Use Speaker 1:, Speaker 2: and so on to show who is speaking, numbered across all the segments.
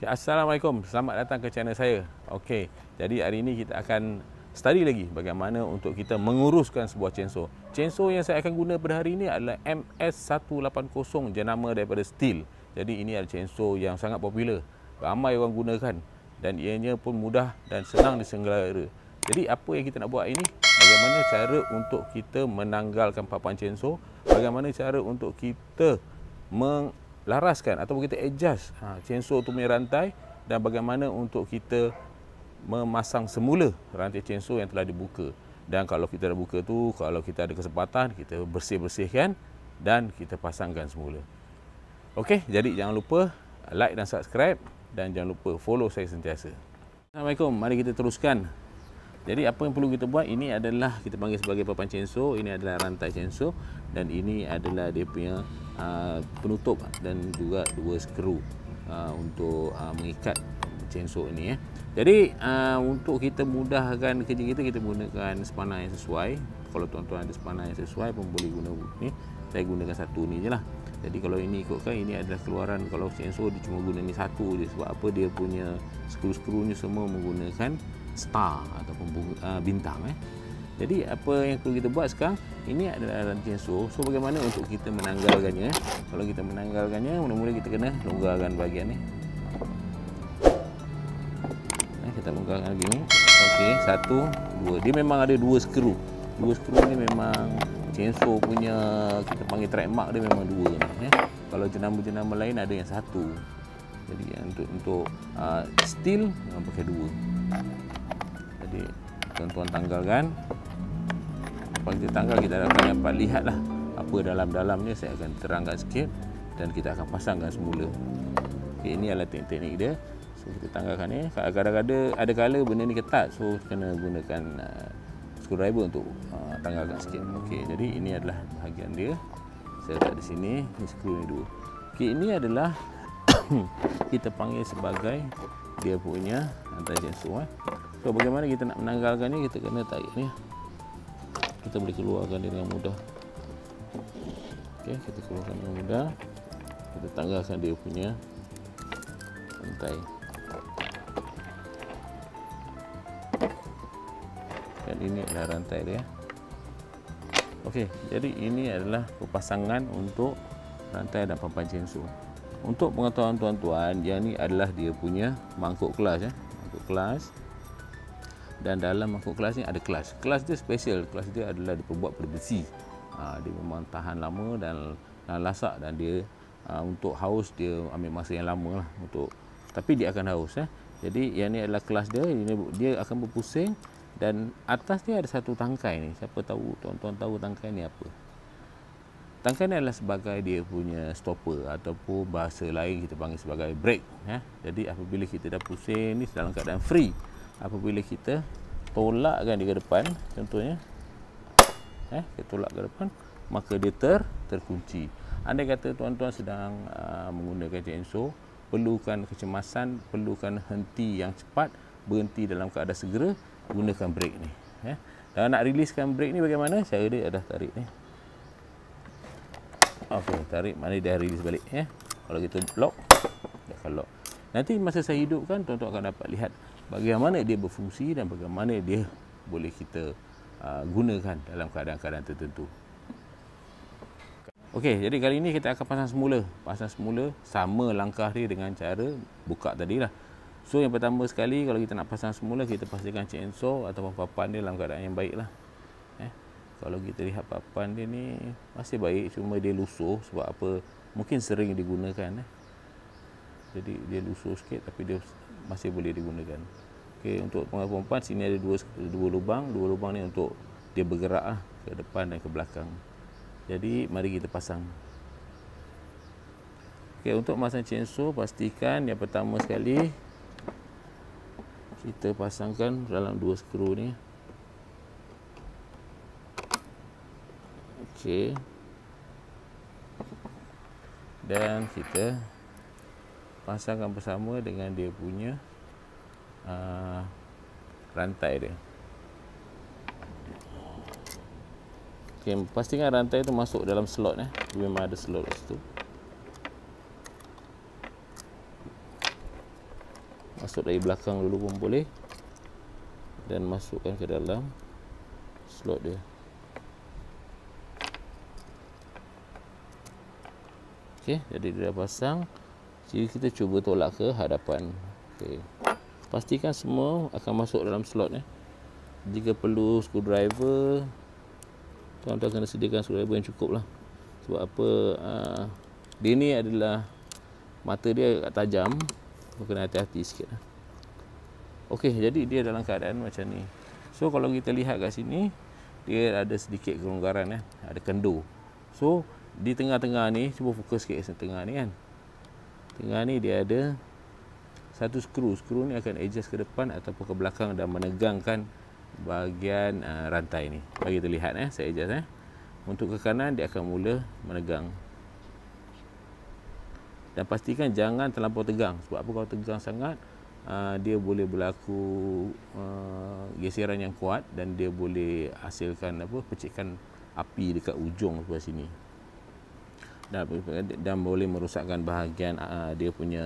Speaker 1: Assalamualaikum, selamat datang ke channel saya. Okey, jadi hari ini kita akan study lagi bagaimana untuk kita menguruskan sebuah chainsaw. Chainsaw yang saya akan guna pada hari ini adalah MS180, jenama daripada Stihl. Jadi ini adalah chainsaw yang sangat popular, ramai orang gunakan dan ianya pun mudah dan senang disenggara. Jadi apa yang kita nak buat ini? Bagaimana cara untuk kita menanggalkan papan chainsaw? Bagaimana cara untuk kita laraskan ataupun kita adjust chainsaw tu punya rantai, dan bagaimana untuk kita memasang semula rantai chainsaw yang telah dibuka. Dan kalau kita dah buka tu, kalau kita ada kesempatan, kita bersih-bersihkan dan kita pasangkan semula. Okey, jadi jangan lupa like dan subscribe dan jangan lupa follow saya sentiasa. Assalamualaikum, mari kita teruskan. Jadi apa yang perlu kita buat, ini adalah kita panggil sebagai papan chainsaw, ini adalah rantai chainsaw dan ini adalah dia punya penutup dan juga dua skru untuk mengikat chainsaw ini. Jadi untuk kita mudahkan kerja kita, kita gunakan spanner yang sesuai. Kalau tuan-tuan ada spanner yang sesuai pun boleh guna ni. Saya gunakan satu ni je lah. Jadi kalau ini ikutkan, ini adalah keluaran. Kalau chainsaw dia cuma guna ni satu je. Sebab apa? Dia punya skru-skrunya semua menggunakan star ataupun bintang. Jadi apa yang perlu kita buat sekarang, ini adalah rantai chainsaw. So bagaimana untuk kita menanggalkannya? Kalau kita menanggalkannya, mula-mula kita kena longgarkan bahagian ni. Kita longgarkan lagi ni. Okey, satu, dua. Dia memang ada dua skru. Dua skru ni memang chainsaw punya, kita panggil trademark dia memang dua ni. Kalau jenama-jenama lain ada yang satu. Jadi untuk Stihl memang pakai dua. Jadi tuan-tuan tanggalkan. Kalau kita tanggal, kita akan dapat lihatlah apa dalam-dalamnya. Saya akan terangkan sikit dan kita akan pasangkan semula. Okay, ini adalah teknik dia. So kita tanggalkan ni. Kadang-kadang ada kala benda ni ketat, so kena gunakan screwdriver untuk tanggalkan sikit. Okey, jadi ini adalah bahagian dia. Saya letak di sini. Ini skru ni dua. Okey, ini adalah kita panggil sebagai dia punya rantai chainsaw. So bagaimana kita nak menanggalkannya, kita kena tarik ni. Kita boleh keluarkan dia dengan mudah. Okey, kita keluarkan dengan mudah. Kita tanggalkan dia punya rantai. Dan ini adalah rantai dia. Okey, jadi ini adalah pemasangan untuk rantai dan papan chainsaw. Untuk pengetahuan tuan-tuan, yang ni adalah dia punya mangkuk kelas. Mangkuk kelas. Dan dalam mangkuk kelas ni ada kelas. Kelas dia special. Kelas dia adalah diperbuat pada besi. Dia memang tahan lama dan lasak, dan dia untuk haus dia ambil masa yang lama lah tapi dia akan haus. Jadi yang ni adalah kelas dia. Dia akan berpusing dan atas dia ada satu tangkai ni. Siapa tahu, tuan-tuan tahu tangkai ni apa? Tangkai ni adalah sebagai dia punya stopper ataupun bahasa lain kita panggil sebagai brake. Jadi apabila kita dah pusing ni dalam keadaan free, apabila kita tolakkan dia ke depan, contohnya kita tolak ke depan, maka dia terkunci. Andai kata tuan-tuan sedang menggunakan chainsaw, perlukan kecemasan, perlukan henti yang cepat, berhenti dalam keadaan segera, gunakan brake ni. Dan nak riliskan brake ni bagaimana? Cara dia adalah tarik ni. Okey, tarik, mana dia release balik. Kalau kita lock, dia akan lock. Nanti masa saya hidupkan, tuan-tuan akan dapat lihat bagaimana dia berfungsi dan bagaimana dia boleh kita gunakan dalam keadaan-keadaan tertentu. Okey, jadi kali ini kita akan pasang semula. Pasang semula sama langkah dia dengan cara buka tadi lah. So yang pertama sekali, kalau kita nak pasang semula, kita pastikan chainsaw ataupun papan dia dalam keadaan yang baik lah. Kalau kita lihat papan dia ni masih baik, cuma dia lusuh. Sebab apa? Mungkin sering digunakan. Jadi dia lusuh sikit, tapi dia masih boleh digunakan. Okey, untuk pompa sini ada dua lubang. Dua lubang ni untuk dia bergerak ke depan dan ke belakang. Jadi mari kita pasang. Okey, untuk masang chainsaw, pastikan yang pertama sekali kita pasangkan dalam dua skru ni. Okey. Dan kita pasangkan bersama dengan dia punya rantai dia. Okey, pastikan rantai itu masuk dalam slot. Memang ada slot di situ. masuk dari belakang dulu pun boleh, dan masukkan ke dalam slot dia. Okey, jadi dia dah pasang. Jadi kita cuba tolak ke hadapan. Okey. Pastikan semua akan masuk dalam slot ya. Jika perlu screwdriver, tuan-tuan kena sediakan screwdriver yang cukup lah. Sebab apa, dia ni adalah mata dia tajam, kena hati-hati sikit lah. Okey, jadi dia dalam keadaan macam ni. So kalau kita lihat kat sini, dia ada sedikit kelonggaran kan, ada kendur. So di tengah-tengah ni, cuba fokus sikit kat tengah ni kan. Tengah ni dia ada satu skru. Skru ni akan adjust ke depan ataupun ke belakang dan menegangkan bahagian rantai ni. Bagi terlihat saya adjust Untuk ke kanan dia akan mula menegang. Dan pastikan jangan terlampau tegang. Sebab apa, kalau tegang sangat dia boleh berlaku geseran yang kuat dan dia boleh hasilkan percikan api dekat ujung sebelah sini. Dan boleh merosakkan bahagian dia punya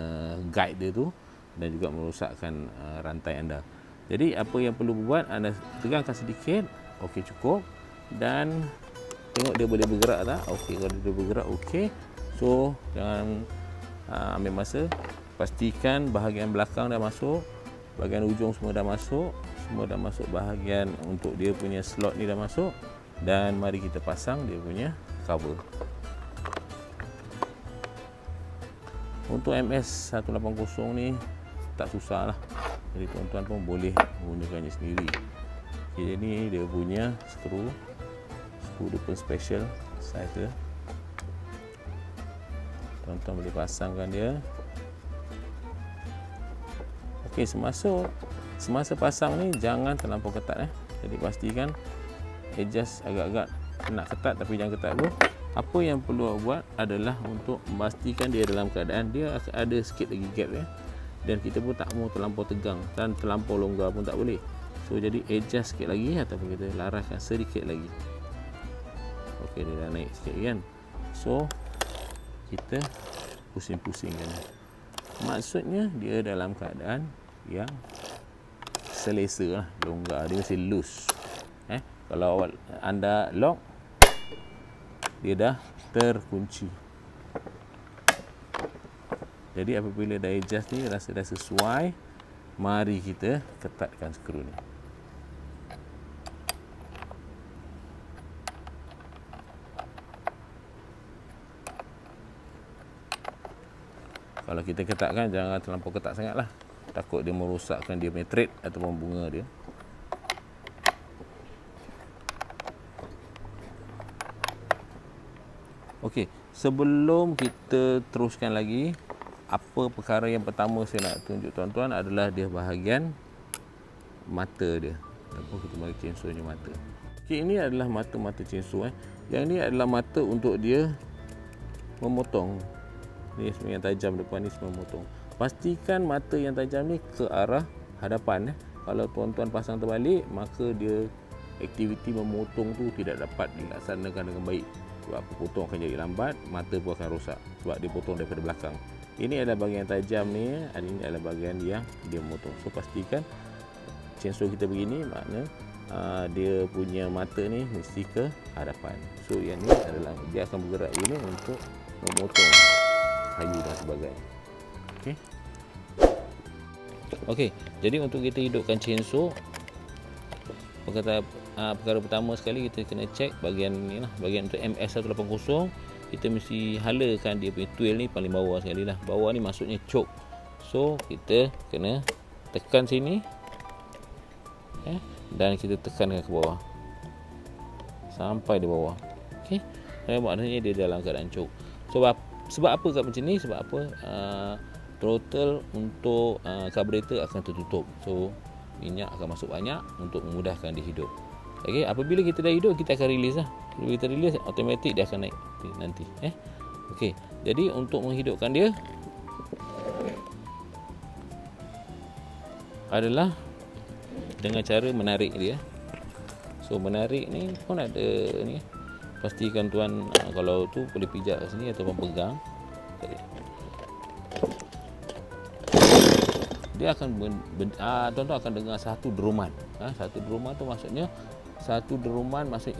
Speaker 1: guide dia tu, dan juga merosakkan rantai anda. Jadi apa yang perlu buat, anda tegangkan sedikit. Okey, cukup. Dan tengok dia boleh bergerak tak? Okey, kalau dia bergerak okey. So jangan ambil masa. Pastikan bahagian belakang dah masuk, bahagian ujung semua dah masuk, semua dah masuk, bahagian untuk dia punya slot ni dah masuk. Dan mari kita pasang dia punya cover. Untuk MS180 ni tak susah lah. Jadi tuan-tuan pun boleh menggunakannya sendiri. Okay, jadi dia punya skru dia pun special size dia. Tuan-tuan boleh pasangkan dia. Okey, semasa pasang ni jangan terlampau ketat Jadi pastikan adjust agak-agak nak ketat tapi jangan ketat dulu. Apa yang perlu buat adalah untuk memastikan dia dalam keadaan dia ada sikit lagi gap dan kita pun tak mau terlampau tegang dan terlampau longgar pun tak boleh. So jadi adjust sikit lagi ataupun kita laraskan sedikit lagi. Okey, dia dah naik sikit kan. So kita pusing-pusingkan. Maksudnya dia dalam keadaan yang selesa lah, longgar, dia mesti loose. Kalau anda lock, dia dah terkunci. Jadi apabila dah adjust ni rasa dah sesuai, mari kita ketatkan skru ni. Kalau kita ketatkan, jangan terlampau ketat sangat lah. Takut dia merosakkan dia punya thread ataupun bunga dia. Okey, sebelum kita teruskan lagi, apa perkara yang pertama saya nak tunjuk tuan-tuan adalah dia bahagian mata dia. Ataupun kita bagi chainsaw-nya mata. Okey, ini adalah mata-mata chainsaw. Yang ni adalah mata untuk dia memotong. Ni yang tajam depan ni semua memotong. Pastikan mata yang tajam ni ke arah hadapan. Kalau tuan-tuan pasang terbalik, maka dia aktiviti memotong tu tidak dapat dilaksanakan dengan baik. Sebab apa, potong akan jadi lambat, mata pun akan rosak sebab dia potong daripada belakang. Ini adalah bahagian tajam ni, ini adalah bahagian yang dia memotong. So pastikan chainsaw kita begini, makna dia punya mata ni mesti ke hadapan. So yang ni adalah dia akan bergerak ini untuk memotong kayu dan sebagainya. Okey. Okey, jadi untuk kita hidupkan chainsaw, perkara pertama sekali kita kena check bahagian ni lah, bahagian untuk MS180. Kita mesti halakan dia punya twill ni paling bawah sekali lah. Bawah ni maksudnya choke. So kita kena tekan sini dan kita tekankan ke bawah sampai di bawah. Okey, maknanya dia dalam keadaan choke. Sebab apa kat macam ni? Sebab apa? Throttle untuk carburetor akan tertutup. So minyak akan masuk banyak untuk memudahkan dia hidup. Okey, apabila kita dah hidup, kita akan release lah. Bila kita release, automatik dia akan naik nanti. Okey, jadi untuk menghidupkan dia adalah dengan cara menarik dia. So menarik ni pun ada ni. Pastikan tuan kalau tu boleh pijak kat sini ataupun pegang. dia akan tuan-tuan akan dengar satu deruman. Satu deruman tu maksudnya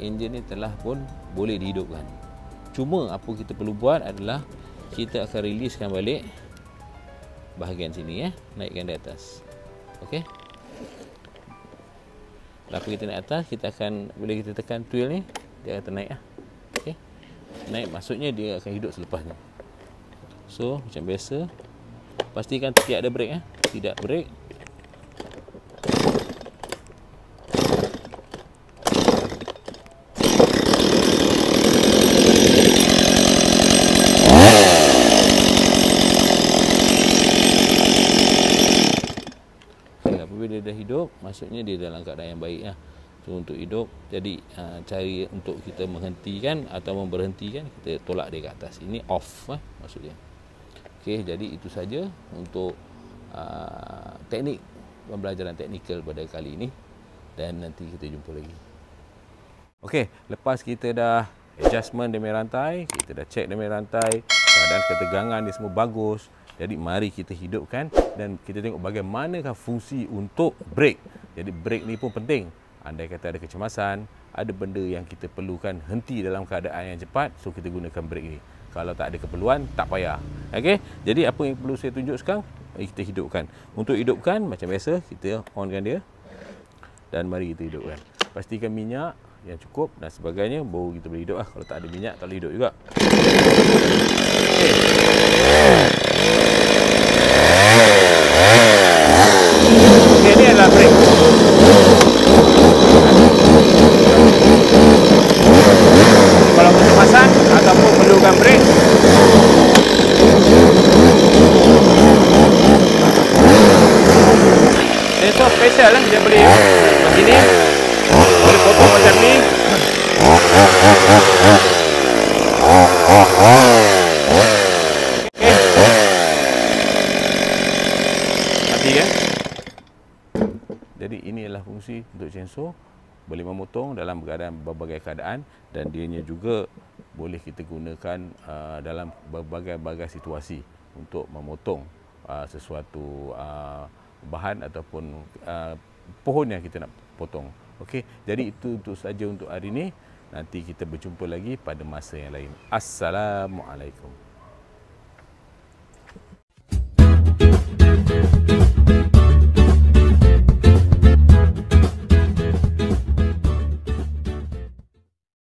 Speaker 1: enjin ni telah pun boleh dihidupkan. Cuma apa kita perlu buat adalah kita akan riliskan balik bahagian sini, naikkan di atas. Okey. Lepas kita naik atas, kita akan, bila kita tekan twill ni, dia akan naik. Okey. Naik maksudnya dia akan hidup selepasnya. So macam biasa, pastikan tidak ada brake. Tidak brake. Apabila dia dah hidup, maksudnya dia dalam keadaan yang baik. So untuk hidup, jadi cari untuk kita menghentikan atau memberhentikan, kita tolak dia ke atas. Ini off maksudnya. Okey, jadi itu saja untuk teknik pembelajaran teknikal pada kali ini, dan nanti kita jumpa lagi. Okey, lepas kita dah adjustment demi rantai, kita dah check demi rantai, keadaan ketegangan ni semua bagus. Jadi mari kita hidupkan dan kita tengok bagaimanakah fungsi untuk brake. Jadi brake ni pun penting. Andai kata ada kecemasan, ada benda yang kita perlukan henti dalam keadaan yang cepat, so kita gunakan brake ni. Kalau tak ada keperluan, tak payah. Okey, jadi apa yang perlu saya tunjuk sekarang, kita hidupkan. Untuk hidupkan, macam biasa, kita onkan dia dan mari kita hidupkan. Pastikan minyak yang cukup dan sebagainya, baru kita boleh hidup. Kalau tak ada minyak, tak boleh hidup juga. Okey, ini adalah brake. Kalau kecemasan ataupun perlukan brake, sensor special dia boleh begini, boleh potong macam ni. Mati kan? Jadi ini adalah fungsi untuk chainsaw, boleh memotong dalam berbagai keadaan, dan dianya juga boleh kita gunakan dalam berbagai situasi untuk memotong sesuatu bahan ataupun pohon yang kita nak potong. Okey, jadi itu saja untuk hari ini. Nanti kita berjumpa lagi pada masa yang lain. Assalamualaikum.